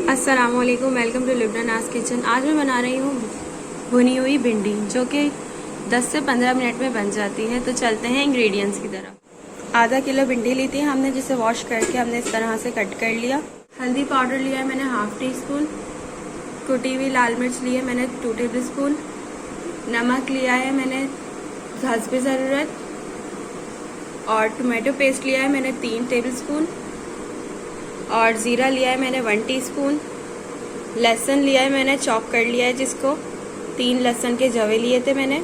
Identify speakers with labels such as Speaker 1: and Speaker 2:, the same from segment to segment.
Speaker 1: अस्सलामुअलैकुम, welcome to Libnah नाज kitchen. आज मैं बना रही हूँ भुनी हुई भिंडी, जो कि 10 से 15 मिनट में बन जाती है। तो चलते हैं इंग्रेडिएंट्स की तरफ। आधा किलो भिंडी ली थी हमने, जिसे वॉश करके हमने इस तरह से कट कर लिया। हल्दी पाउडर लिया है मैंने हाफ टी स्पून। कुटी हुई लाल मिर्च ली है मैंने 2 टेबल स्पून। नमक लिया है मैंने हस्बे ज़रूरत। और टोमेटो पेस्ट लिया है मैंने 3 टेबल स्पून। और ज़ीरा लिया है मैंने 1 टीस्पून। लहसुन लिया है मैंने, चॉप कर लिया है जिसको। 3 लहसुन के जवे लिए थे मैंने।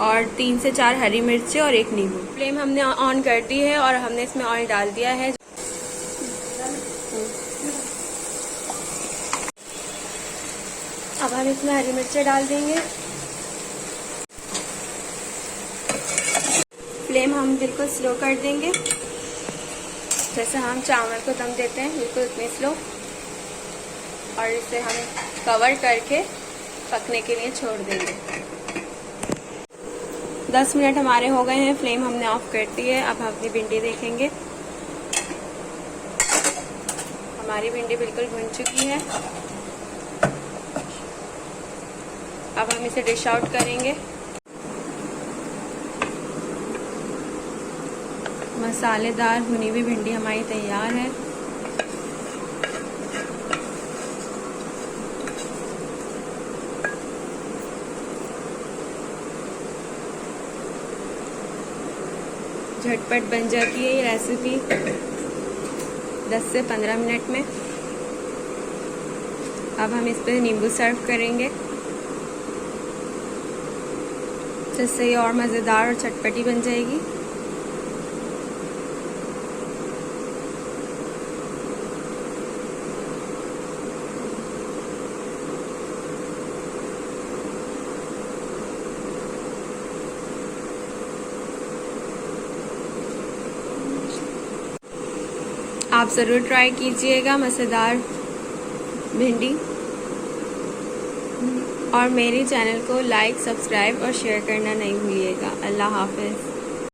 Speaker 1: और 3 से 4 हरी मिर्ची और 1 नींबू। फ्लेम हमने ऑन कर दी है और हमने इसमें ऑयल डाल दिया है। अब हम इसमें हरी मिर्ची डाल देंगे। फ्लेम हम बिल्कुल स्लो कर देंगे, जैसे हम चावल को दम देते हैं, बिल्कुल उतनी स्लो। और इसे हम कवर करके पकने के लिए छोड़ देंगे। 10 मिनट हमारे हो गए हैं। फ्लेम हमने ऑफ कर दी है। अब हम अपनी भिंडी देखेंगे। हमारी भिंडी बिल्कुल भुन चुकी है। अब हम इसे डिश आउट करेंगे। मसालेदार भुनी हुई भिंडी हमारी तैयार है। झटपट बन जाती है ये रेसिपी 10 से 15 मिनट में। अब हम इस पर नींबू सर्व करेंगे, जिससे ये और मज़ेदार और चटपटी बन जाएगी। आप ज़रूर ट्राई कीजिएगा मज़ेदार भिंडी। और मेरे चैनल को लाइक, सब्सक्राइब और शेयर करना नहीं भूलिएगा। अल्लाह हाफ़िज़।